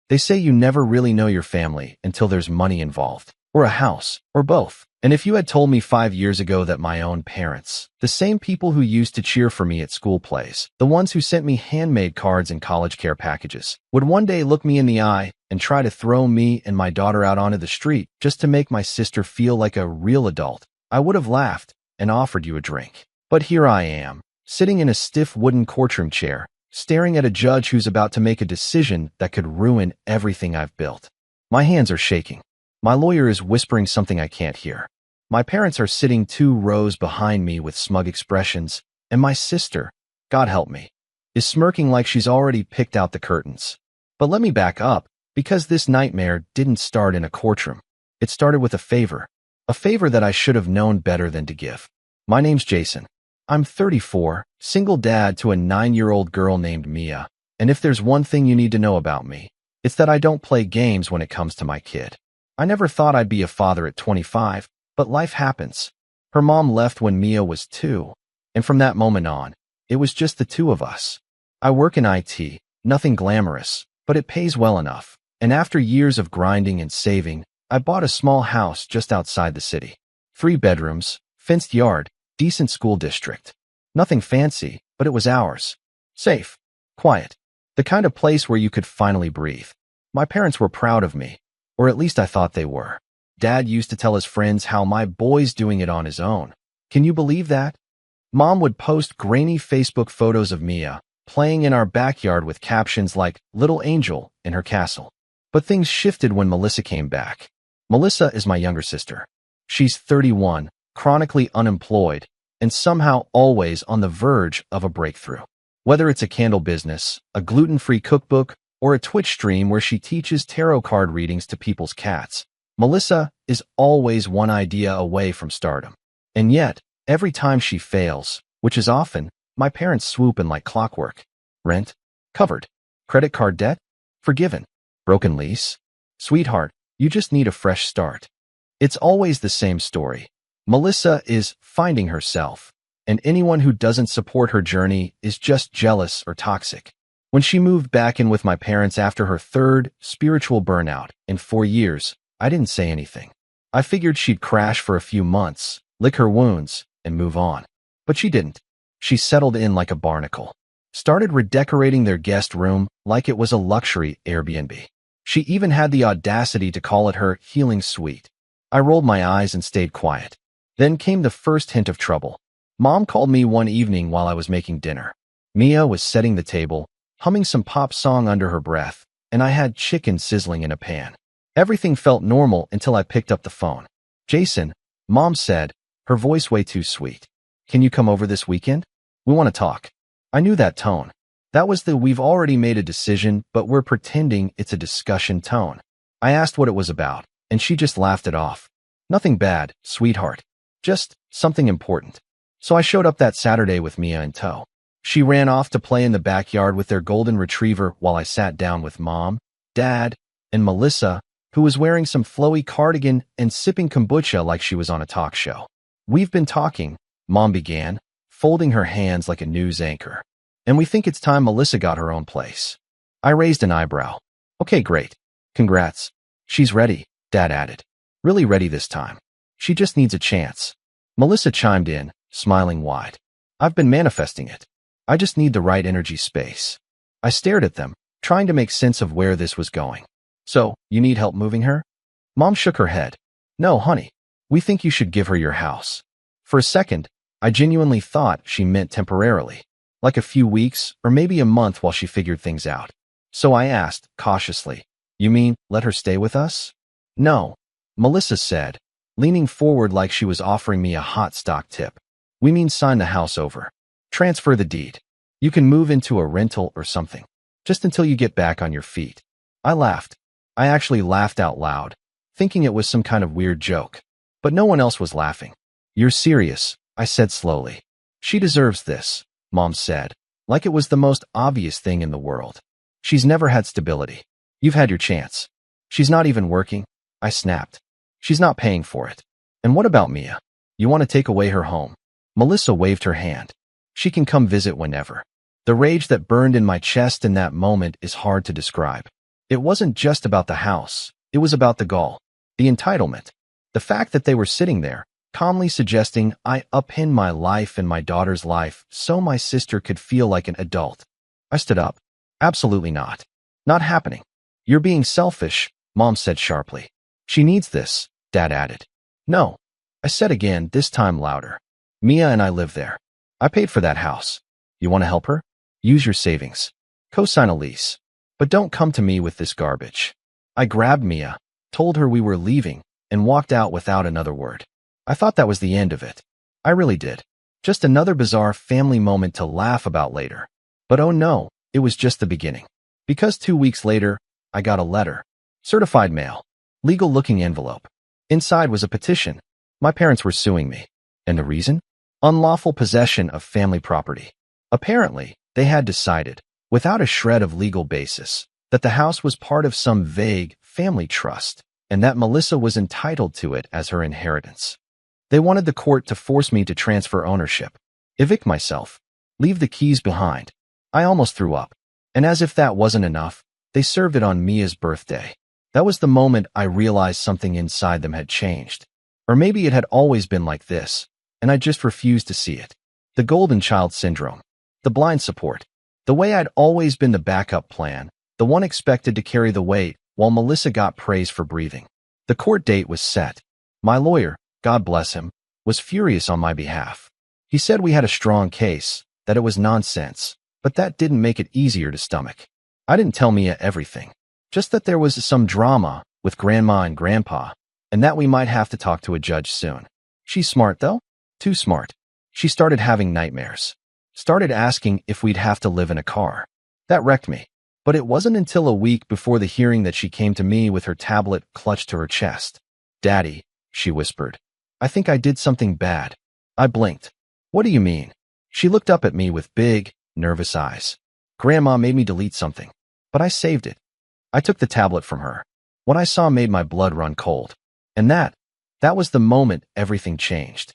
They say you never really know your family until there's money involved, or a house, or both. And if you had told me 5 years ago that my own parents, the same people who used to cheer for me at school plays, the ones who sent me handmade cards and college care packages, would one day look me in the eye and try to throw me and my daughter out onto the street just to make my sister feel like a real adult, I would have laughed and offered you a drink. But here I am, sitting in a stiff wooden courtroom chair, staring at a judge who's about to make a decision that could ruin everything I've built. My hands are shaking. My lawyer is whispering something I can't hear. My parents are sitting 2 rows behind me with smug expressions, and my sister, God help me, is smirking like she's already picked out the curtains. But let me back up, because this nightmare didn't start in a courtroom. It started with a favor that I should have known better than to give. My name's Jason. I'm 34, single dad to a 9-year-old girl named Mia, and if there's one thing you need to know about me, it's that I don't play games when it comes to my kid. I never thought I'd be a father at 25, but life happens. Her mom left when Mia was 2, and from that moment on, it was just the 2 of us. I work in IT, nothing glamorous, but it pays well enough, and after years of grinding and saving, I bought a small house just outside the city. 3 bedrooms, fenced yard, decent school district. Nothing fancy, but it was ours. Safe, quiet, the kind of place where you could finally breathe. My parents were proud of me, or at least I thought they were. Dad used to tell his friends how my boy's doing it on his own. Can you believe that? Mom would post grainy Facebook photos of Mia, playing in our backyard with captions like "Little Angel" in her castle. But things shifted when Melissa came back. Melissa is my younger sister. She's 31, chronically unemployed, and somehow always on the verge of a breakthrough. Whether it's a candle business, a gluten-free cookbook, or a Twitch stream where she teaches tarot card readings to people's cats, Melissa is always one idea away from stardom. And yet, every time she fails, which is often, my parents swoop in like clockwork. Rent? Covered. Credit card debt? Forgiven. Broken lease? Sweetheart, you just need a fresh start. It's always the same story. Melissa is finding herself, and anyone who doesn't support her journey is just jealous or toxic. When she moved back in with my parents after her 3rd spiritual burnout in 4 years, I didn't say anything. I figured she'd crash for a few months, lick her wounds, and move on. But she didn't. She settled in like a barnacle. Started redecorating their guest room like it was a luxury Airbnb. She even had the audacity to call it her healing suite. I rolled my eyes and stayed quiet. Then came the first hint of trouble. Mom called me one evening while I was making dinner. Mia was setting the table, humming some pop song under her breath, and I had chicken sizzling in a pan. Everything felt normal until I picked up the phone. "Jason," Mom said, her voice way too sweet. "Can you come over this weekend? We want to talk." I knew that tone. That was the "we've already made a decision, but we're pretending it's a discussion" tone. I asked what it was about, and she just laughed it off. "Nothing bad, sweetheart. Just something important." So I showed up that Saturday with Mia in tow. She ran off to play in the backyard with their golden retriever while I sat down with Mom, Dad, and Melissa, who was wearing some flowy cardigan and sipping kombucha like she was on a talk show. "We've been talking," Mom began, folding her hands like a news anchor. "And we think it's time Melissa got her own place." I raised an eyebrow. "Okay, great. Congrats." "She's ready," Dad added. "Really ready this time. She just needs a chance." Melissa chimed in, smiling wide. "I've been manifesting it. I just need the right energy space." I stared at them, trying to make sense of where this was going. "So, you need help moving her?" Mom shook her head. "No, honey. We think you should give her your house." For a second, I genuinely thought she meant temporarily, like a few weeks or maybe a month while she figured things out. So I asked, cautiously, "You mean let her stay with us?" "No," Melissa said, leaning forward like she was offering me a hot stock tip. "We mean sign the house over. Transfer the deed. You can move into a rental or something, just until you get back on your feet." I laughed. I actually laughed out loud, thinking it was some kind of weird joke. But no one else was laughing. "You're serious," I said slowly. "She deserves this," Mom said, like it was the most obvious thing in the world. "She's never had stability. You've had your chance." "She's not even working," I snapped. "She's not paying for it. And what about Mia? You want to take away her home?" Melissa waved her hand. "She can come visit whenever." The rage that burned in my chest in that moment is hard to describe. It wasn't just about the house. It was about the gall, the entitlement, the fact that they were sitting there, calmly suggesting I upend my life and my daughter's life so my sister could feel like an adult. I stood up. Absolutely not. Not happening. You're being selfish, Mom said sharply. She needs this, Dad added. No. I said again, this time louder. Mia and I live there. I paid for that house. You want to help her? Use your savings. Co-sign a lease. But don't come to me with this garbage. I grabbed Mia, told her we were leaving, and walked out without another word. I thought that was the end of it. I really did. Just another bizarre family moment to laugh about later. But oh no, it was just the beginning. Because 2 weeks later, I got a letter. Certified mail. Legal-looking envelope. Inside was a petition. My parents were suing me. And the reason? Unlawful possession of family property. Apparently, they had decided, without a shred of legal basis, that the house was part of some vague family trust, and that Melissa was entitled to it as her inheritance. They wanted the court to force me to transfer ownership, evict myself, leave the keys behind. I almost threw up. And as if that wasn't enough, they served it on Mia's birthday. That was the moment I realized something inside them had changed. Or maybe it had always been like this, and I just refused to see it. The golden child syndrome. The blind support. The way I'd always been the backup plan, the one expected to carry the weight, while Melissa got praise for breathing. The court date was set. My lawyer, God bless him, was furious on my behalf. He said we had a strong case, that it was nonsense, but that didn't make it easier to stomach. I didn't tell Mia everything, just that there was some drama with Grandma and Grandpa, and that we might have to talk to a judge soon. She's smart, though. Too smart. She started having nightmares. Started asking if we'd have to live in a car. That wrecked me. But it wasn't until a week before the hearing that she came to me with her tablet clutched to her chest. Daddy, she whispered. I think I did something bad. I blinked. What do you mean? She looked up at me with big, nervous eyes. Grandma made me delete something, but I saved it. I took the tablet from her. What I saw made my blood run cold. And that was the moment everything changed.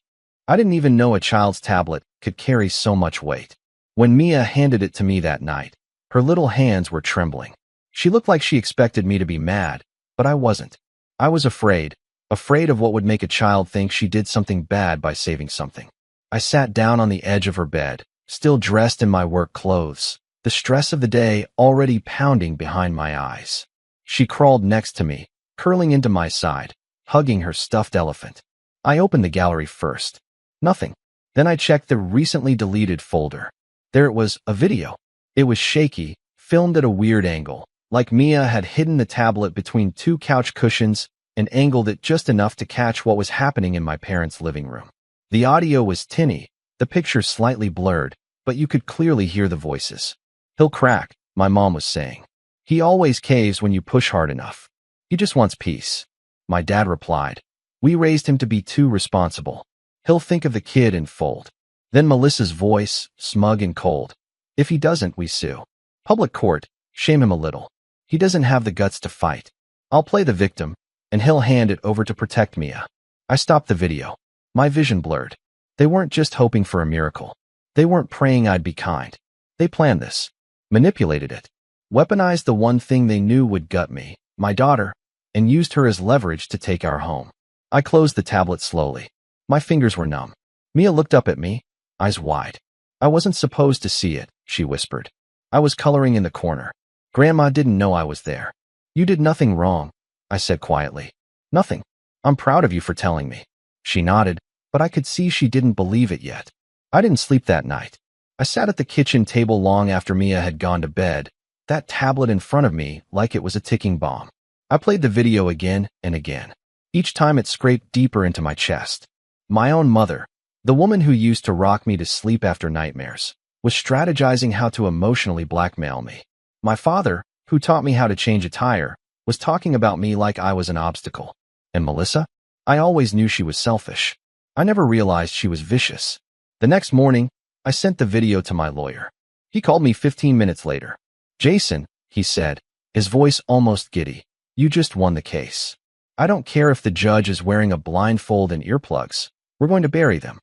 I didn't even know a child's tablet could carry so much weight. When Mia handed it to me that night, her little hands were trembling. She looked like she expected me to be mad, but I wasn't. I was afraid of what would make a child think she did something bad by saving something. I sat down on the edge of her bed, still dressed in my work clothes, the stress of the day already pounding behind my eyes. She crawled next to me, curling into my side, hugging her stuffed elephant. I opened the gallery first. Nothing. Then I checked the recently deleted folder. There it was, a video. It was shaky, filmed at a weird angle, like Mia had hidden the tablet between two couch cushions and angled it just enough to catch what was happening in my parents' living room. The audio was tinny, the picture slightly blurred, but you could clearly hear the voices. He'll crack, my mom was saying. He always caves when you push hard enough. He just wants peace. My dad replied. We raised him to be too responsible. He'll think of the kid and fold. Then Melissa's voice, smug and cold. If he doesn't, we sue. Public court, shame him a little. He doesn't have the guts to fight. I'll play the victim, and he'll hand it over to protect Mia. I stopped the video. My vision blurred. They weren't just hoping for a miracle. They weren't praying I'd be kind. They planned this. Manipulated it. Weaponized the one thing they knew would gut me, my daughter, and used her as leverage to take our home. I closed the tablet slowly. My fingers were numb. Mia looked up at me, eyes wide. I wasn't supposed to see it, she whispered. I was coloring in the corner. Grandma didn't know I was there. You did nothing wrong, I said quietly. Nothing. I'm proud of you for telling me. She nodded, but I could see she didn't believe it yet. I didn't sleep that night. I sat at the kitchen table long after Mia had gone to bed, that tablet in front of me like it was a ticking bomb. I played the video again and again. Each time it scraped deeper into my chest. My own mother, the woman who used to rock me to sleep after nightmares, was strategizing how to emotionally blackmail me. My father, who taught me how to change a tire, was talking about me like I was an obstacle. And Melissa? I always knew she was selfish. I never realized she was vicious. The next morning, I sent the video to my lawyer. He called me 15 minutes later. Jason, he said, his voice almost giddy, you just won the case. I don't care if the judge is wearing a blindfold and earplugs. We're going to bury them.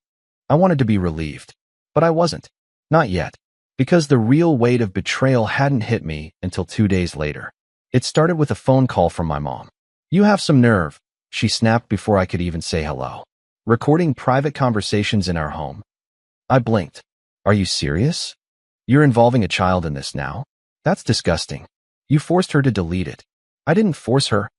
I wanted to be relieved, but I wasn't. Not yet, because the real weight of betrayal hadn't hit me until 2 days later. It started with a phone call from my mom. "You have some nerve," she snapped before I could even say hello. "Recording private conversations in our home." I blinked. "Are you serious? You're involving a child in this now? That's disgusting. You forced her to delete it." "I didn't force her."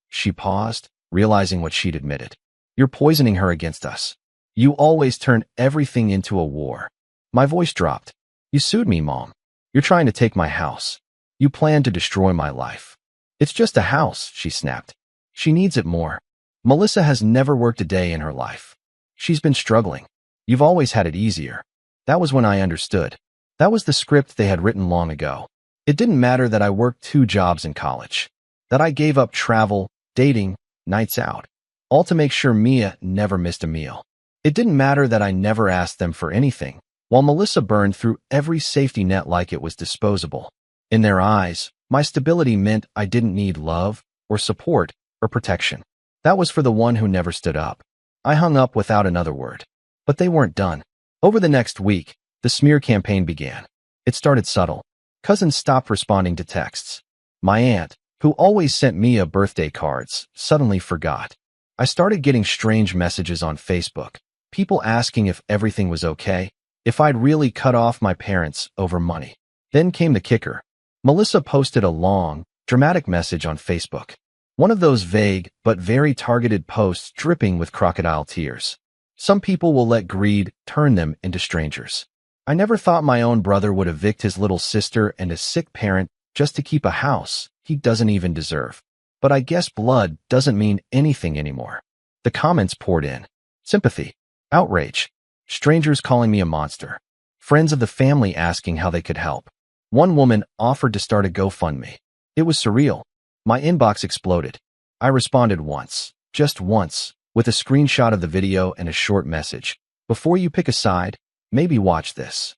She paused, realizing what she'd admitted. "You're poisoning her against us. You always turn everything into a war." My voice dropped. "You sued me, Mom. You're trying to take my house. You plan to destroy my life." "It's just a house," she snapped. "She needs it more. Melissa has never worked a day in her life. She's been struggling. You've always had it easier." That was when I understood. That was the script they had written long ago. It didn't matter that I worked 2 jobs in college, that I gave up travel, dating, nights out, all to make sure Mia never missed a meal. It didn't matter that I never asked them for anything, while Melissa burned through every safety net like it was disposable. In their eyes, my stability meant I didn't need love, or support, or protection. That was for the one who never stood up. I hung up without another word. But they weren't done. Over the next week, the smear campaign began. It started subtle. Cousins stopped responding to texts. My aunt, who always sent Mia birthday cards, suddenly forgot. I started getting strange messages on Facebook. People asking if everything was okay, if I'd really cut off my parents over money. Then came the kicker. Melissa posted a long, dramatic message on Facebook. One of those vague, but very targeted posts dripping with crocodile tears. Some people will let greed turn them into strangers. I never thought my own brother would evict his little sister and a sick parent just to keep a house he doesn't even deserve. But I guess blood doesn't mean anything anymore. The comments poured in. Sympathy. Outrage. Strangers calling me a monster. Friends of the family asking how they could help. One woman offered to start a GoFundMe. It was surreal. My inbox exploded. I responded once, just once, with a screenshot of the video and a short message. "Before you pick a side, maybe watch this."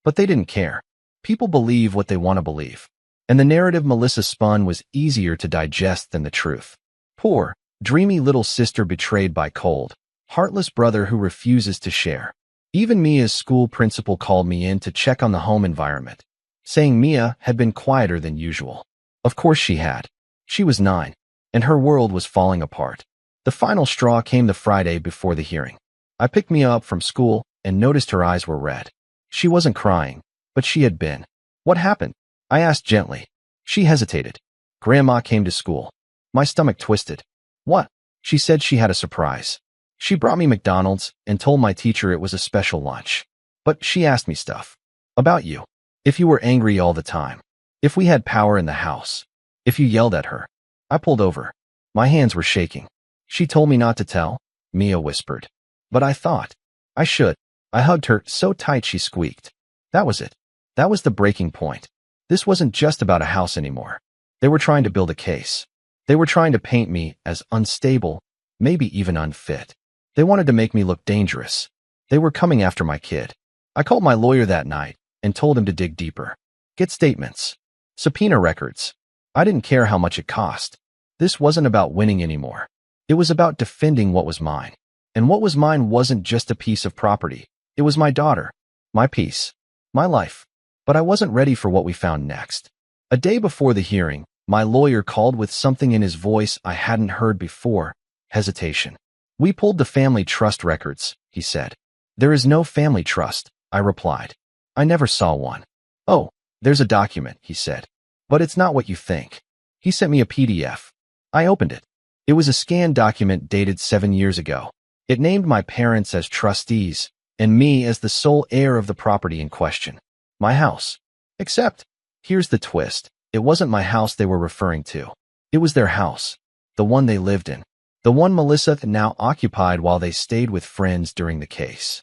But they didn't care. People believe what they want to believe. And the narrative Melissa spun was easier to digest than the truth. Poor, dreamy little sister betrayed by cold, heartless brother who refuses to share. Even Mia's school principal called me in to check on the home environment, saying Mia had been quieter than usual. Of course she had. She was 9, and her world was falling apart. The final straw came the Friday before the hearing. I picked Mia up from school and noticed her eyes were red. She wasn't crying, but she had been. "What happened?" I asked gently. She hesitated. "Grandma came to school." My stomach twisted. "What?" She said she had a surprise. "She brought me McDonald's and told my teacher it was a special lunch. But she asked me stuff. About you. If you were angry all the time. If we had power in the house. If you yelled at her." I pulled over. My hands were shaking. "She told me not to tell," Mia whispered. "But I thought I should." I hugged her so tight she squeaked. That was it. That was the breaking point. This wasn't just about a house anymore. They were trying to build a case. They were trying to paint me as unstable, maybe even unfit. They wanted to make me look dangerous. They were coming after my kid. I called my lawyer that night and told him to dig deeper. Get statements. Subpoena records. I didn't care how much it cost. This wasn't about winning anymore. It was about defending what was mine. And what was mine wasn't just a piece of property. It was my daughter, my peace, my life. But I wasn't ready for what we found next. A day before the hearing, my lawyer called with something in his voice I hadn't heard before, hesitation. "We pulled the family trust records," he said. "There is no family trust," I replied. "I never saw one." "Oh, there's a document," he said. "But it's not what you think." He sent me a PDF. I opened it. It was a scanned document dated 7 years ago. It named my parents as trustees and me as the sole heir of the property in question. My house. Except, here's the twist. It wasn't my house they were referring to. It was their house. The one they lived in. The one Melissa now occupied while they stayed with friends during the case.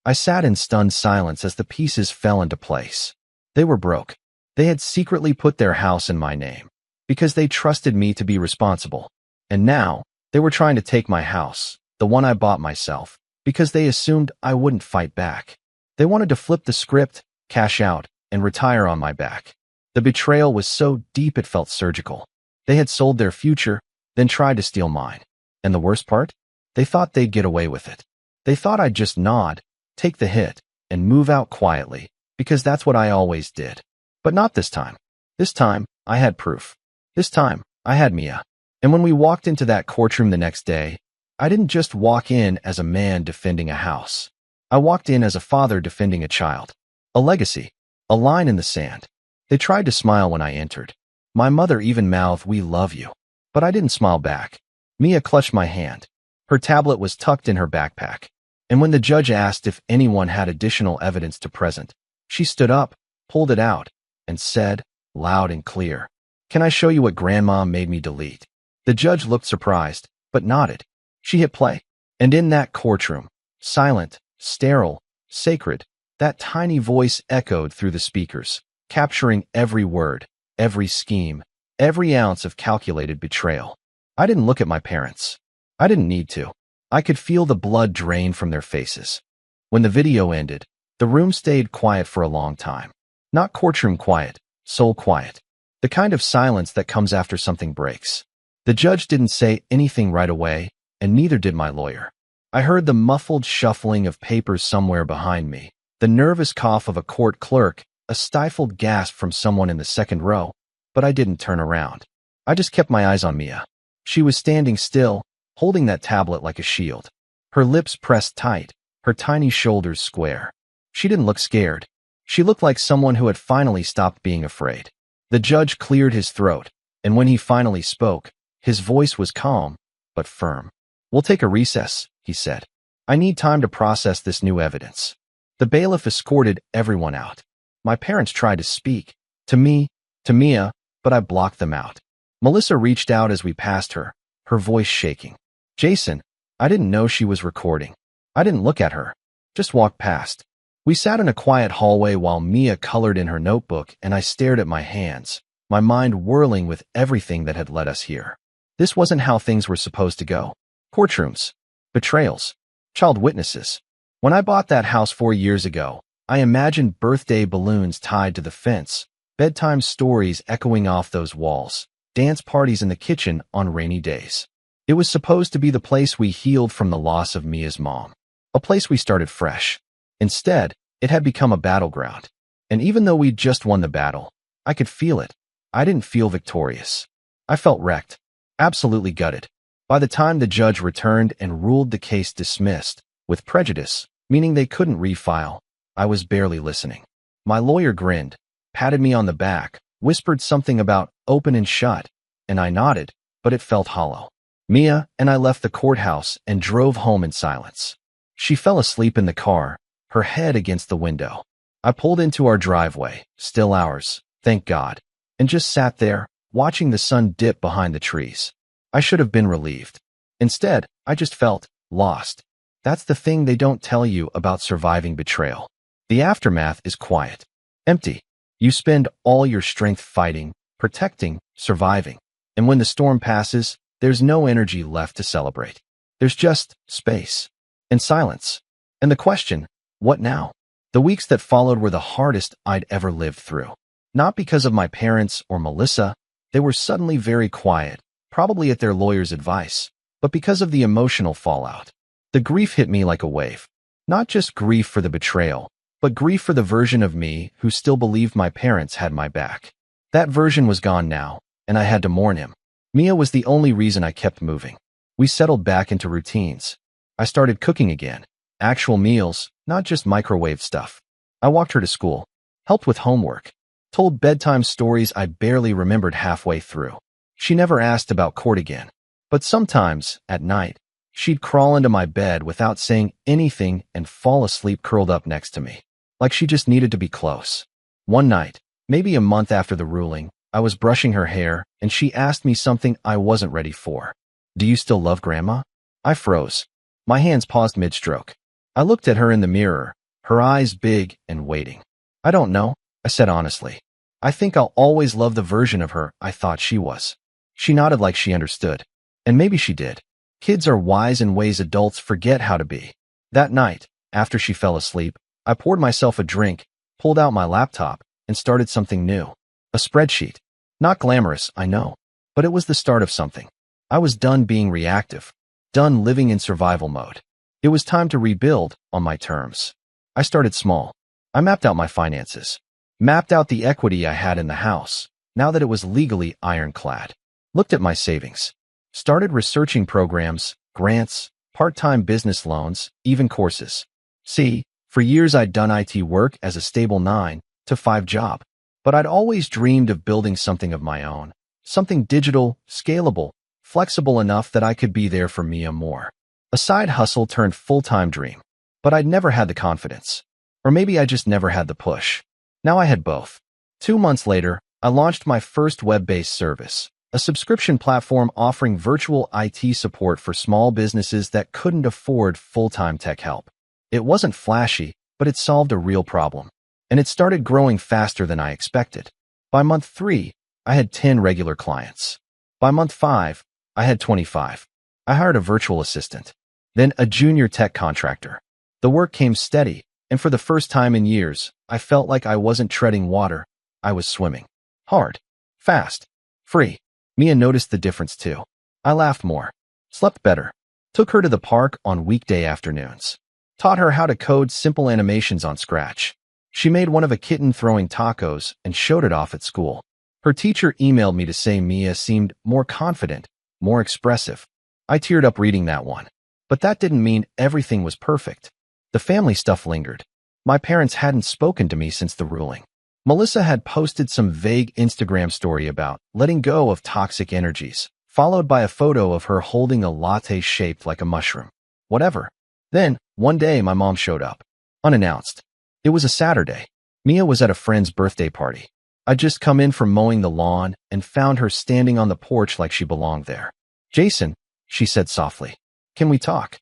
I sat in stunned silence as the pieces fell into place. They were broke. They had secretly put their house in my name because they trusted me to be responsible. And now, they were trying to take my house, the one I bought myself, because they assumed I wouldn't fight back. They wanted to flip the script, cash out, and retire on my back. The betrayal was so deep it felt surgical. They had sold their future, then tried to steal mine. And the worst part? They thought they'd get away with it. They thought I'd just nod, take the hit, and move out quietly, because that's what I always did. But not this time. This time, I had proof. This time, I had Mia. And when we walked into that courtroom the next day, I didn't just walk in as a man defending a house. I walked in as a father defending a child. A legacy. A line in the sand. They tried to smile when I entered. My mother even mouthed, "We love you." But I didn't smile back. Mia clutched my hand. Her tablet was tucked in her backpack. And when the judge asked if anyone had additional evidence to present, she stood up, pulled it out, and said, loud and clear, "Can I show you what Grandma made me delete?" The judge looked surprised, but nodded. She hit play. And in that courtroom, silent, sterile, sacred, that tiny voice echoed through the speakers, capturing every word, every scheme, every ounce of calculated betrayal. I didn't look at my parents. I didn't need to. I could feel the blood drain from their faces. When the video ended, the room stayed quiet for a long time. Not courtroom quiet, soul quiet. The kind of silence that comes after something breaks. The judge didn't say anything right away, and neither did my lawyer. I heard the muffled shuffling of papers somewhere behind me, the nervous cough of a court clerk, a stifled gasp from someone in the second row, but I didn't turn around. I just kept my eyes on Mia. She was standing still, holding that tablet like a shield. Her lips pressed tight, her tiny shoulders square. She didn't look scared. She looked like someone who had finally stopped being afraid. The judge cleared his throat, and when he finally spoke, his voice was calm, but firm. "We'll take a recess," he said. "I need time to process this new evidence." The bailiff escorted everyone out. My parents tried to speak, to me, to Mia, but I blocked them out. Melissa reached out as we passed her, her voice shaking. "Jason." I didn't know she was recording. I didn't look at her, just walked past. We sat in a quiet hallway while Mia colored in her notebook and I stared at my hands, my mind whirling with everything that had led us here. This wasn't how things were supposed to go. Courtrooms, betrayals, child witnesses. When I bought that house 4 years ago, I imagined birthday balloons tied to the fence, bedtime stories echoing off those walls, dance parties in the kitchen on rainy days. It was supposed to be the place we healed from the loss of Mia's mom, a place we started fresh. Instead, it had become a battleground. And even though we'd just won the battle, I could feel it. I didn't feel victorious. I felt wrecked, absolutely gutted. By the time the judge returned and ruled the case dismissed, with prejudice, meaning they couldn't refile, I was barely listening. My lawyer grinned, patted me on the back, whispered something about open and shut, and I nodded, but it felt hollow. Mia and I left the courthouse and drove home in silence. She fell asleep in the car, her head against the window. I pulled into our driveway, still ours, thank God, and just sat there, watching the sun dip behind the trees. I should have been relieved. Instead, I just felt lost. That's the thing they don't tell you about surviving betrayal. The aftermath is quiet, empty. You spend all your strength fighting, protecting, surviving. And when the storm passes, there's no energy left to celebrate. There's just space and silence. And the question, what now? The weeks that followed were the hardest I'd ever lived through. Not because of my parents or Melissa. They were suddenly very quiet, probably at their lawyer's advice, but because of the emotional fallout. The grief hit me like a wave. Not just grief for the betrayal, but grief for the version of me who still believed my parents had my back. That version was gone now, and I had to mourn him. Mia was the only reason I kept moving. We settled back into routines. I started cooking again. Actual meals, not just microwave stuff. I walked her to school, helped with homework, told bedtime stories I barely remembered halfway through. She never asked about court again. But sometimes, at night, she'd crawl into my bed without saying anything and fall asleep curled up next to me, like she just needed to be close. One night, maybe a month after the ruling, I was brushing her hair and she asked me something I wasn't ready for. "Do you still love Grandma?" I froze. My hands paused mid-stroke. I looked at her in the mirror, her eyes big and waiting. "I don't know," I said honestly. "I think I'll always love the version of her I thought she was." She nodded like she understood. And maybe she did. Kids are wise in ways adults forget how to be. That night, after she fell asleep, I poured myself a drink, pulled out my laptop, and started something new. A spreadsheet. Not glamorous, I know. But it was the start of something. I was done being reactive. Done living in survival mode. It was time to rebuild on my terms. I started small. I mapped out my finances. Mapped out the equity I had in the house. now that it was legally ironclad. Looked at my savings. Started researching programs, grants, part-time business loans, even courses. See, for years I'd done IT work as a stable 9-to-5 job. But I'd always dreamed of building something of my own. Something digital, scalable, flexible enough that I could be there for Mia more. A side hustle turned full-time dream. But I'd never had the confidence. Or maybe I just never had the push. Now I had both. 2 months later, I launched my first web-based service, a subscription platform offering virtual IT support for small businesses that couldn't afford full-time tech help. It wasn't flashy, but it solved a real problem. And it started growing faster than I expected. By month 3, I had 10 regular clients. By month 5, I had 25. I hired a virtual assistant, then a junior tech contractor. The work came steady, and for the first time in years, I felt like I wasn't treading water, I was swimming. Hard, fast, free. Mia noticed the difference too. I laughed more, slept better, took her to the park on weekday afternoons, taught her how to code simple animations on Scratch. She made one of a kitten throwing tacos and showed it off at school. Her teacher emailed me to say Mia seemed more confident, more expressive. I teared up reading that one. But that didn't mean everything was perfect. The family stuff lingered. My parents hadn't spoken to me since the ruling. Melissa had posted some vague Instagram story about letting go of toxic energies, followed by a photo of her holding a latte shaped like a mushroom. Whatever. Then, one day my mom showed up. Unannounced. It was a Saturday. Mia was at a friend's birthday party. I'd just come in from mowing the lawn and found her standing on the porch like she belonged there. "Jason," she said softly, "can we talk?"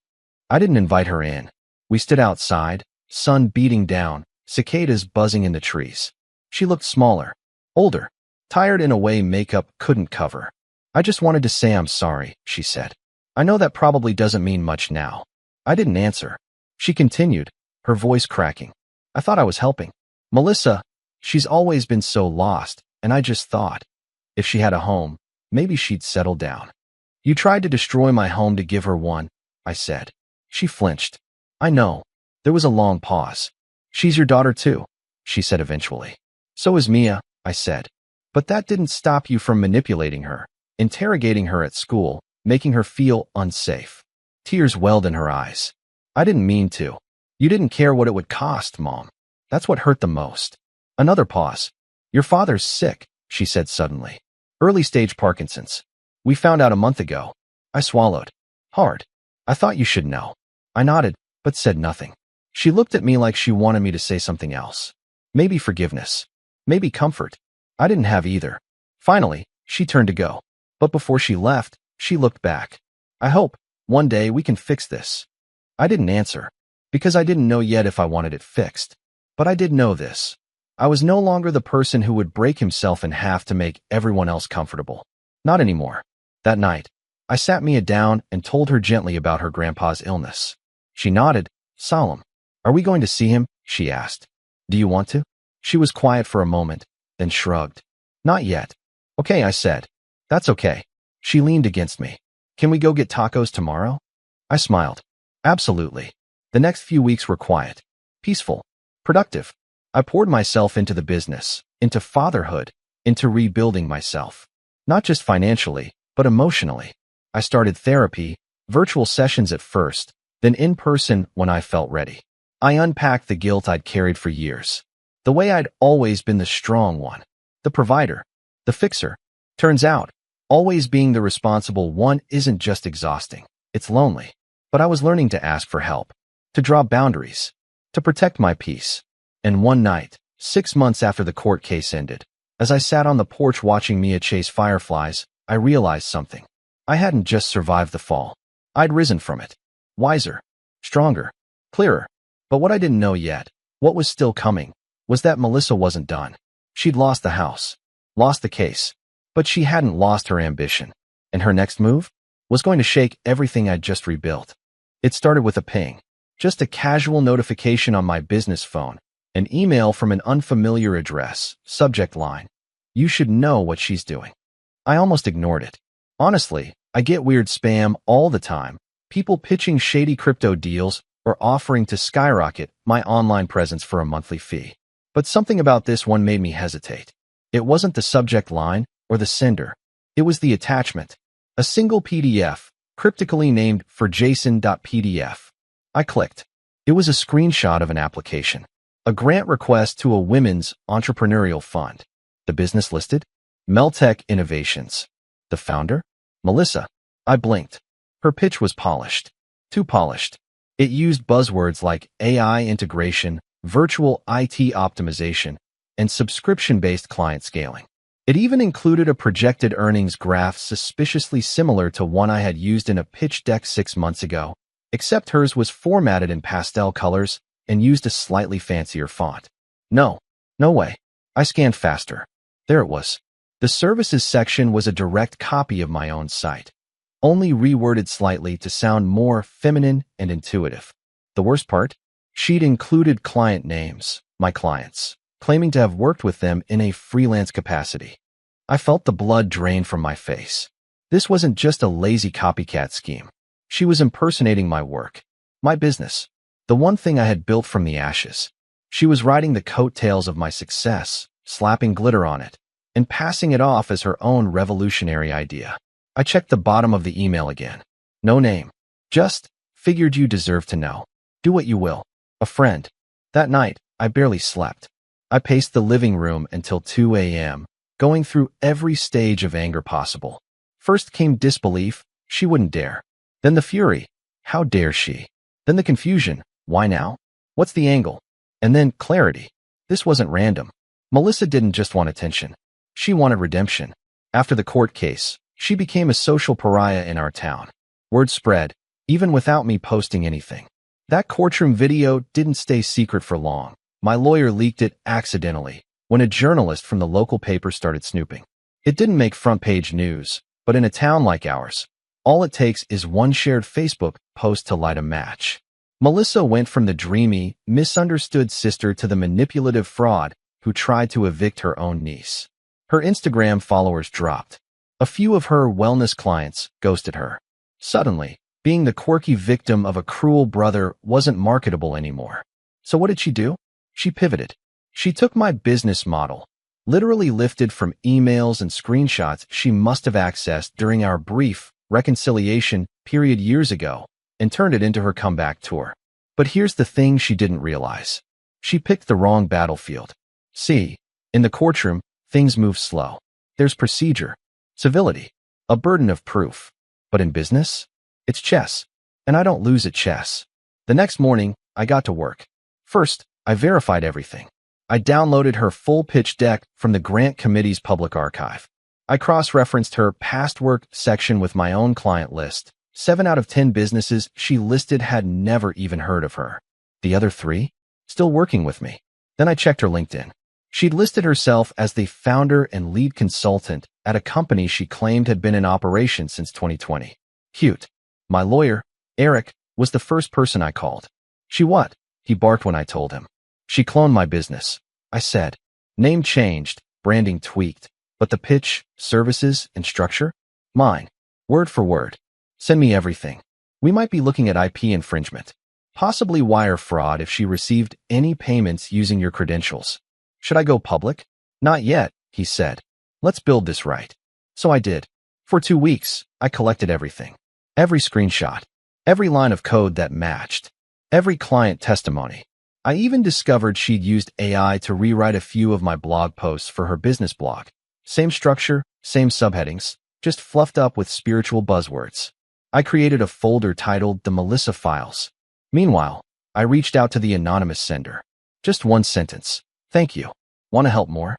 I didn't invite her in. We stood outside, sun beating down, cicadas buzzing in the trees. She looked smaller, older, tired in a way makeup couldn't cover. "I just wanted to say I'm sorry," she said. "I know that probably doesn't mean much now." I didn't answer. She continued, her voice cracking. "I thought I was helping. Melissa, she's always been so lost, and I just thought, if she had a home, maybe she'd settle down." "You tried to destroy my home to give her one," I said. She flinched. "I know." There was a long pause. "She's your daughter too," she said eventually. "So is Mia," I said. "But that didn't stop you from manipulating her, interrogating her at school, making her feel unsafe." Tears welled in her eyes. "I didn't mean to. You didn't care what it would cost, Mom. That's what hurt the most." Another pause. "Your father's sick," she said suddenly. "Early-stage Parkinson's. We found out a month ago." I swallowed. Hard. "I thought you should know." I nodded, but said nothing. She looked at me like she wanted me to say something else. Maybe forgiveness. Maybe comfort. I didn't have either. Finally, she turned to go. But before she left, she looked back. "I hope, one day we can fix this." I didn't answer, because I didn't know yet if I wanted it fixed. But I did know this. I was no longer the person who would break himself in half to make everyone else comfortable. Not anymore. That night, I sat Mia down and told her gently about her grandpa's illness. She nodded, solemn. "Are we going to see him?" she asked. "Do you want to?" She was quiet for a moment, then shrugged. "Not yet." "Okay," I said. "That's okay." She leaned against me. "Can we go get tacos tomorrow?" I smiled. "Absolutely." The next few weeks were quiet, peaceful, productive. I poured myself into the business, into fatherhood, into rebuilding myself. Not just financially, but emotionally. I started therapy, virtual sessions at first, then in person when I felt ready. I unpacked the guilt I'd carried for years. The way I'd always been the strong one, the provider, the fixer. Turns out, always being the responsible one isn't just exhausting, it's lonely. But I was learning to ask for help, to draw boundaries, to protect my peace. And one night, 6 months after the court case ended, as I sat on the porch watching Mia chase fireflies, I realized something. I hadn't just survived the fall. I'd risen from it. Wiser, stronger, clearer. But what I didn't know yet, what was still coming, was that Melissa wasn't done. She'd lost the house, lost the case, but she hadn't lost her ambition. And her next move was going to shake everything I'd just rebuilt. It started with a ping, just a casual notification on my business phone, an email from an unfamiliar address, subject line, "You should know what she's doing." I almost ignored it. Honestly, I get weird spam all the time, people pitching shady crypto deals or offering to skyrocket my online presence for a monthly fee. But something about this one made me hesitate. It wasn't the subject line or the sender. It was the attachment. A single PDF, cryptically named for JSON.pdf. I clicked. It was a screenshot of an application. A grant request to a women's entrepreneurial fund. The business listed? Meltech Innovations. The founder? Melissa. I blinked. Her pitch was polished. Too polished. It used buzzwords like AI integration, virtual IT optimization, and subscription-based client scaling. It even included a projected earnings graph suspiciously similar to one I had used in a pitch deck 6 months ago, except hers was formatted in pastel colors and used a slightly fancier font. No way. I scanned faster. There it was. The services section was a direct copy of my own site, only reworded slightly to sound more feminine and intuitive. The worst part? She'd included client names, my clients, claiming to have worked with them in a freelance capacity. I felt the blood drain from my face. This wasn't just a lazy copycat scheme. She was impersonating my work, my business, the one thing I had built from the ashes. She was riding the coattails of my success, slapping glitter on it, and passing it off as her own revolutionary idea. I checked the bottom of the email again. No name. Just, figured you deserve to know. Do what you will. A friend. That night, I barely slept. I paced the living room until 2 a.m., going through every stage of anger possible. First came disbelief. She wouldn't dare. Then the fury. How dare she? Then the confusion. Why now? What's the angle? And then clarity. This wasn't random. Melissa didn't just want attention. She wanted redemption. After the court case, she became a social pariah in our town. Word spread, even without me posting anything. That courtroom video didn't stay secret for long. My lawyer leaked it accidentally when a journalist from the local paper started snooping. It didn't make front-page news, but in a town like ours, all it takes is one shared Facebook post to light a match. Melissa went from the dreamy, misunderstood sister to the manipulative fraud who tried to evict her own niece. Her Instagram followers dropped. A few of her wellness clients ghosted her. Suddenly, being the quirky victim of a cruel brother wasn't marketable anymore. So what did she do? She pivoted. She took my business model, literally lifted from emails and screenshots she must have accessed during our brief reconciliation period years ago, and turned it into her comeback tour. But here's the thing she didn't realize. She picked the wrong battlefield. See, in the courtroom, things move slow. There's procedure, civility, a burden of proof. But in business, it's chess, and I don't lose at chess. The next morning, I got to work. First, I verified everything. I downloaded her full pitch deck from the grant committee's public archive. I cross-referenced her past work section with my own client list. 7 out of 10 businesses she listed had never even heard of her. The other 3? Still working with me. Then I checked her LinkedIn. She'd listed herself as the founder and lead consultant at a company she claimed had been in operation since 2020. Cute. My lawyer, Eric, was the first person I called. She what? He barked when I told him. She cloned my business. I said. Name changed, branding tweaked, but the pitch, services, and structure? Mine. Word for word. Send me everything. We might be looking at IP infringement. Possibly wire fraud if she received any payments using your credentials. Should I go public? Not yet, he said. Let's build this right. So I did. For 2 weeks, I collected everything. Every screenshot. Every line of code that matched. Every client testimony. I even discovered she'd used AI to rewrite a few of my blog posts for her business blog. Same structure, same subheadings, just fluffed up with spiritual buzzwords. I created a folder titled The Melissa Files. Meanwhile, I reached out to the anonymous sender. Just one sentence. Thank you. Want to help more?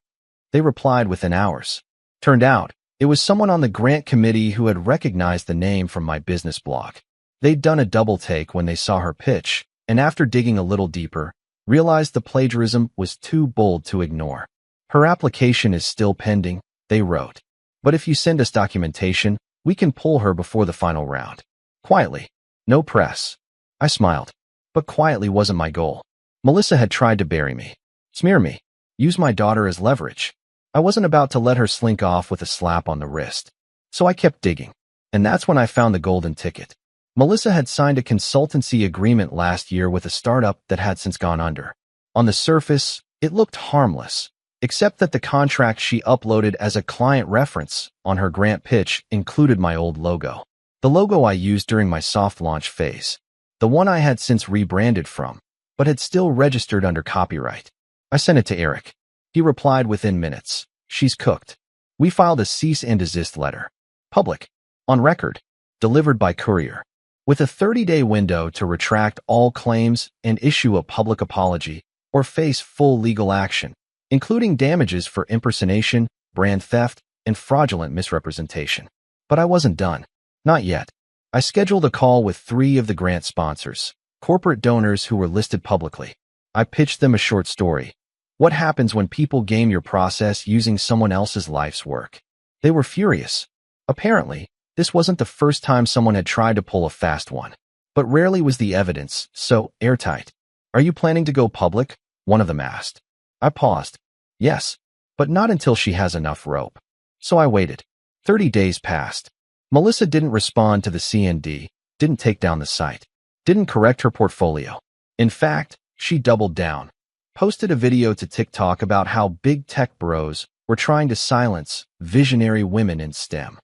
They replied within hours. Turned out, it was someone on the grant committee who had recognized the name from my business blog. They'd done a double take when they saw her pitch, and after digging a little deeper, realized the plagiarism was too bold to ignore. Her application is still pending, they wrote. But if you send us documentation, we can pull her before the final round. Quietly. No press. I smiled. But quietly wasn't my goal. Melissa had tried to bury me. Smear me. Use my daughter as leverage. I wasn't about to let her slink off with a slap on the wrist. So I kept digging. And that's when I found the golden ticket. Melissa had signed a consultancy agreement last year with a startup that had since gone under. On the surface, it looked harmless. except that the contract she uploaded as a client reference on her grant pitch included my old logo. The logo I used during my soft launch phase. The one I had since rebranded from, but had still registered under copyright. I sent it to Eric. He replied within minutes. She's cooked. We filed a cease and desist letter. Public. On record. Delivered by courier. With a 30-day window to retract all claims and issue a public apology or face full legal action, including damages for impersonation, brand theft, and fraudulent misrepresentation. But I wasn't done. Not yet. I scheduled a call with 3 of the grant sponsors, corporate donors who were listed publicly. I pitched them a short story. What happens when people game your process using someone else's life's work? They were furious. Apparently, this wasn't the first time someone had tried to pull a fast one. But rarely was the evidence so airtight. Are you planning to go public? One of them asked. I paused. Yes, but not until she has enough rope. So I waited. 30 days passed. Melissa didn't respond to the CND, didn't take down the site, didn't correct her portfolio. In fact, she doubled down. Posted a video to TikTok about how big tech bros were trying to silence visionary women in STEM.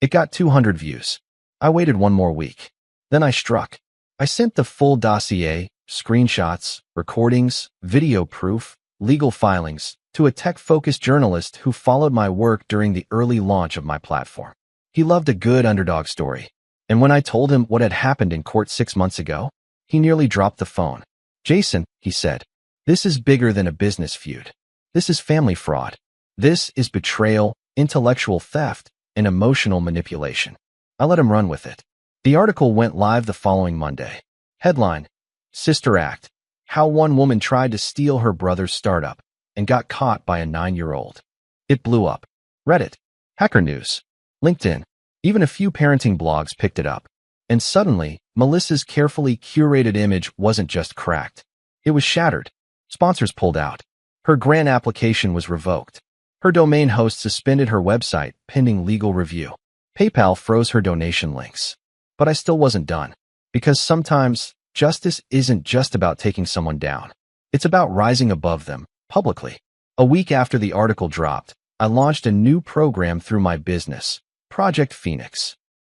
It got 200 views. I waited one more week. Then I struck. I sent the full dossier, screenshots, recordings, video proof, legal filings, to a tech-focused journalist who followed my work during the early launch of my platform. He loved a good underdog story. And when I told him what had happened in court 6 months ago, he nearly dropped the phone. Jason, he said, this is bigger than a business feud. This is family fraud. This is betrayal, intellectual theft, and emotional manipulation. I let him run with it. The article went live the following Monday. Headline: Sister Act. How one woman tried to steal her brother's startup and got caught by a 9-year-old. It blew up. Reddit, Hacker News, LinkedIn, even a few parenting blogs picked it up. And suddenly, Melissa's carefully curated image wasn't just cracked. It was shattered. Sponsors pulled out. Her grant application was revoked. Her domain host suspended her website pending legal review. PayPal froze her donation links. But I still wasn't done. Because sometimes, justice isn't just about taking someone down. It's about rising above them, publicly. A week after the article dropped, I launched a new program through my business, Project Phoenix.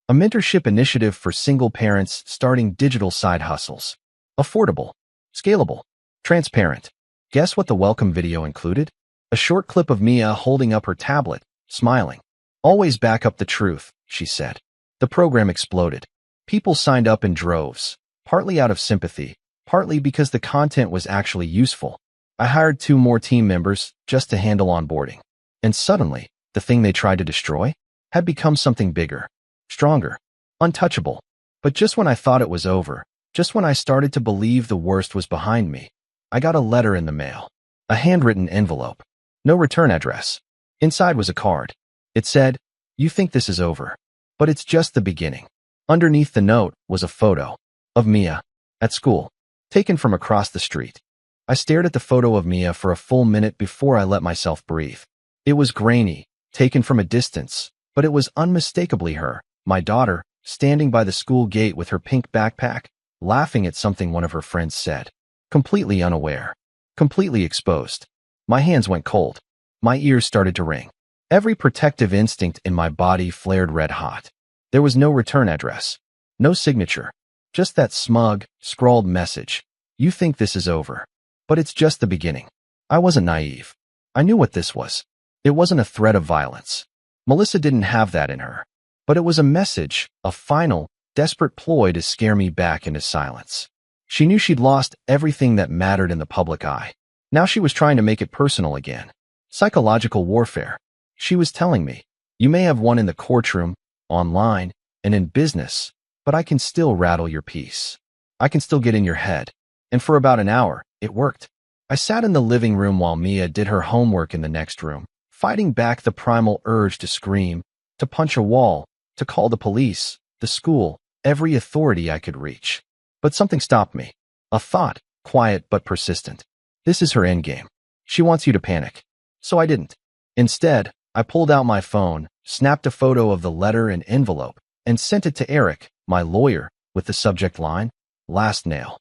A mentorship initiative for single parents starting digital side hustles. Affordable, scalable, transparent. Guess what the welcome video included? A short clip of Mia holding up her tablet, smiling. Always back up the truth, she said. The program exploded. People signed up in droves, partly out of sympathy, partly because the content was actually useful. I hired 2 more team members just to handle onboarding. And suddenly, the thing they tried to destroy had become something bigger, stronger, untouchable. But just when I thought it was over, just when I started to believe the worst was behind me, I got a letter in the mail. A handwritten envelope. No return address. Inside was a card. It said, "You think this is over, but it's just the beginning." Underneath the note was a photo of Mia at school, taken from across the street. I stared at the photo of Mia for a full minute before I let myself breathe. It was grainy, taken from a distance, but it was unmistakably her, my daughter, standing by the school gate with her pink backpack, laughing at something one of her friends said. Completely unaware. Completely exposed. My hands went cold. My ears started to ring. Every protective instinct in my body flared red hot. There was no return address. No signature. Just that smug, scrawled message. You think this is over. But it's just the beginning. I wasn't naive. I knew what this was. It wasn't a threat of violence. Melissa didn't have that in her. But it was a message, a final, desperate ploy to scare me back into silence. She knew she'd lost everything that mattered in the public eye. Now she was trying to make it personal again. Psychological warfare. She was telling me, you may have won in the courtroom, online, and in business, but I can still rattle your peace. I can still get in your head. And for about an hour, it worked. I sat in the living room while Mia did her homework in the next room, fighting back the primal urge to scream, to punch a wall, to call the police, the school, every authority I could reach. But something stopped me. A thought, quiet but persistent. This is her endgame. She wants you to panic. So I didn't. Instead, I pulled out my phone, snapped a photo of the letter and envelope, and sent it to Eric, my lawyer, with the subject line, "Last nail."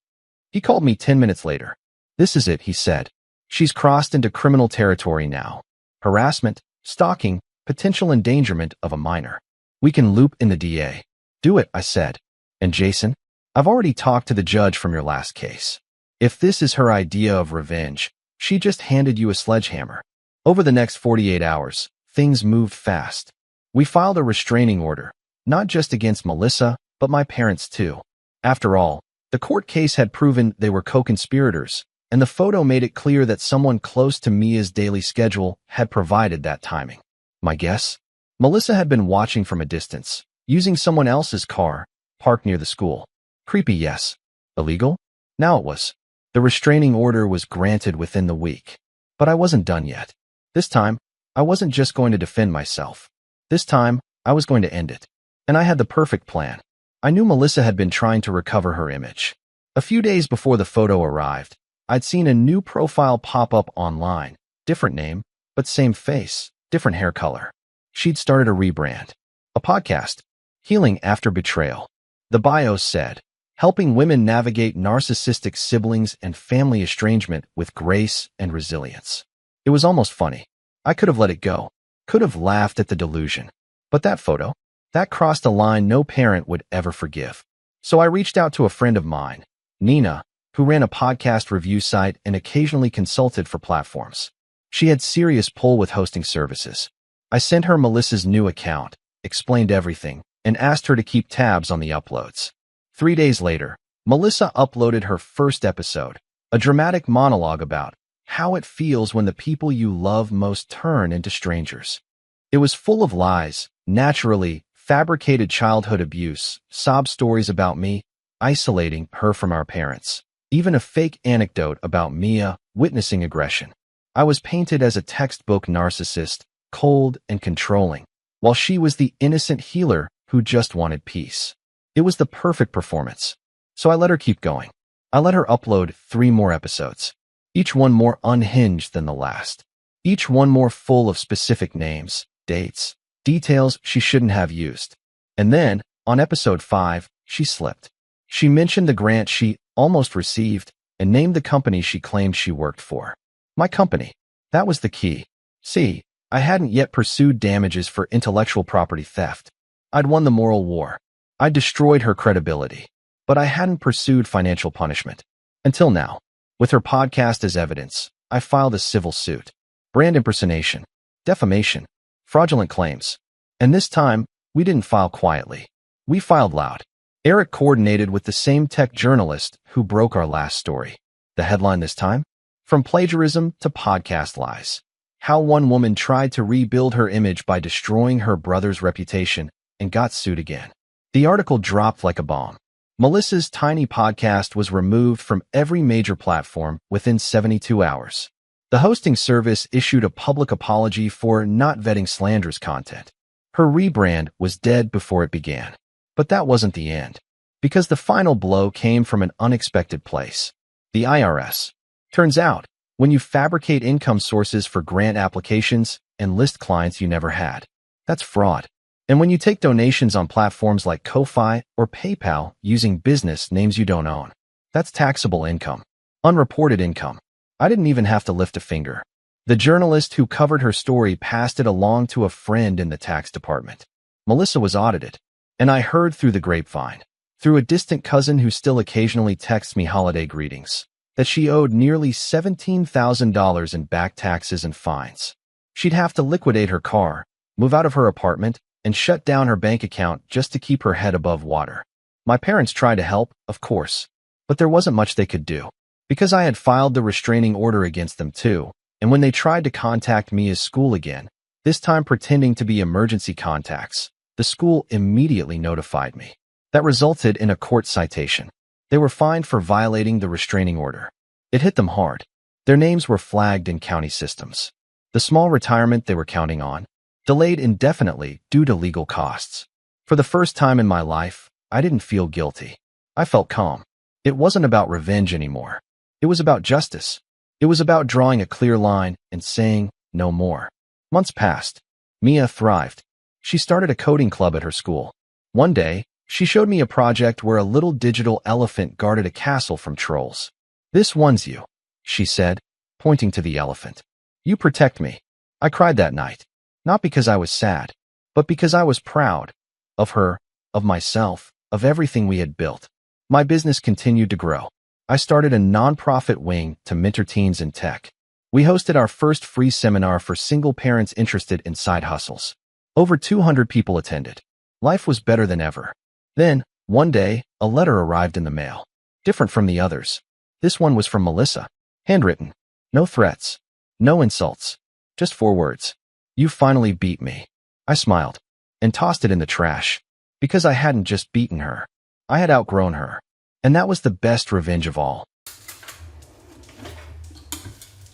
He called me 10 minutes later. "This is it," he said. She's crossed into criminal territory now. Harassment, stalking, potential endangerment of a minor. We can loop in the DA. Do it, I said. And Jason? I've already talked to the judge from your last case. If this is her idea of revenge, she just handed you a sledgehammer. Over the next 48 hours, things moved fast. We filed a restraining order, not just against Melissa, but my parents too. After all, the court case had proven they were co-conspirators, and the photo made it clear that someone close to Mia's daily schedule had provided that timing. My guess? Melissa had been watching from a distance, using someone else's car, parked near the school. Creepy, yes. Illegal? Now it was. The restraining order was granted within the week. But I wasn't done yet. This time, I wasn't just going to defend myself. This time, I was going to end it. And I had the perfect plan. I knew Melissa had been trying to recover her image. A few days before the photo arrived, I'd seen a new profile pop up online. Different name, but same face, different hair color. She'd started a rebrand. A podcast. Healing After Betrayal. The bio said, helping women navigate narcissistic siblings and family estrangement with grace and resilience. It was almost funny. I could have let it go. Could have laughed at the delusion. But that photo? That crossed a line no parent would ever forgive. So I reached out to a friend of mine, Nina, who ran a podcast review site and occasionally consulted for platforms. She had serious pull with hosting services. I sent her Melissa's new account, explained everything, and asked her to keep tabs on the uploads. 3 days later, Melissa uploaded her first episode, a dramatic monologue about how it feels when the people you love most turn into strangers. It was full of lies, naturally, fabricated childhood abuse, sob stories about me, isolating her from our parents, even a fake anecdote about Mia witnessing aggression. I was painted as a textbook narcissist, cold and controlling, while she was the innocent healer who just wanted peace. It was the perfect performance. So I let her keep going. I let her upload 3 more episodes, each one more unhinged than the last, each one more full of specific names, dates, details she shouldn't have used. And then, on episode 5, she slipped. She mentioned the grant she almost received and named the company she claimed she worked for. My company. That was the key. See, I hadn't yet pursued damages for intellectual property theft. I'd won the moral war. I'd destroyed her credibility. But I hadn't pursued financial punishment. Until now. With her podcast as evidence, I filed a civil suit. Brand impersonation, defamation, fraudulent claims. And this time, we didn't file quietly. We filed loud. Eric coordinated with the same tech journalist who broke our last story. The headline this time? From plagiarism to podcast lies. How one woman tried to rebuild her image by destroying her brother's reputation and got sued again. The article dropped like a bomb. Melissa's tiny podcast was removed from every major platform within 72 hours. The hosting service issued a public apology for not vetting slanderous content. Her rebrand was dead before it began. But that wasn't the end. Because the final blow came from an unexpected place. The IRS. Turns out, when you fabricate income sources for grant applications and list clients you never had, that's fraud. And when you take donations on platforms like Ko-Fi or PayPal using business names you don't own, that's taxable income. Unreported income. I didn't even have to lift a finger. The journalist who covered her story passed it along to a friend in the tax department. Melissa was audited. And I heard through the grapevine, through a distant cousin who still occasionally texts me holiday greetings, that she owed nearly $17,000 in back taxes and fines. She'd have to liquidate her car, move out of her apartment, and shut down her bank account just to keep her head above water. My parents tried to help, of course, but there wasn't much they could do. Because I had filed the restraining order against them too, and when they tried to contact me as school again, this time pretending to be emergency contacts, the school immediately notified me. That resulted in a court citation. They were fined for violating the restraining order. It hit them hard. Their names were flagged in county systems. The small retirement they were counting on, delayed indefinitely due to legal costs. For the first time in my life, I didn't feel guilty. I felt calm. It wasn't about revenge anymore. It was about justice. It was about drawing a clear line and saying no more. Months passed. Mia thrived. She started a coding club at her school. One day, she showed me a project where a little digital elephant guarded a castle from trolls. "This one's you," she said, pointing to the elephant. You protect me. I cried that night. Not because I was sad, but because I was proud. Of her, of myself, of everything we had built. My business continued to grow. I started a non-profit wing to mentor teens in tech. We hosted our first free seminar for single parents interested in side hustles. Over 200 people attended. Life was better than ever. Then, one day, a letter arrived in the mail. Different from the others. This one was from Melissa. Handwritten. No threats. No insults. Just 4 words. You finally beat me. I smiled and tossed it in the trash. Because I hadn't just beaten her. I had outgrown her. And that was the best revenge of all.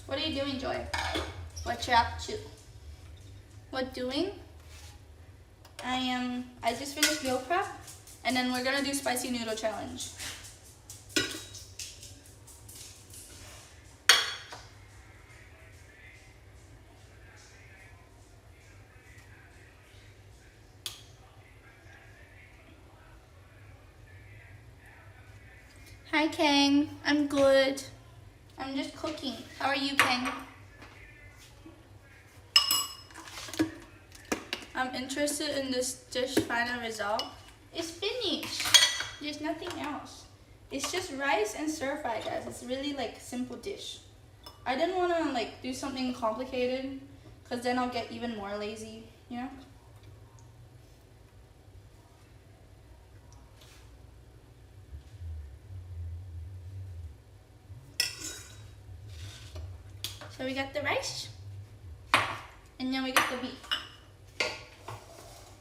What are you doing, Joy? What you up to? What doing? I just finished meal prep, and then we're gonna do spicy noodle challenge. Hi, Kang. I'm good. I'm just cooking. How are you, Kang? I'm interested in this dish final result. It's finished. There's nothing else. It's just rice and stir fry, guys. It's really like a simple dish. I didn't want to like do something complicated because then I'll get even more lazy, you know? So we got the rice and then we got the beef.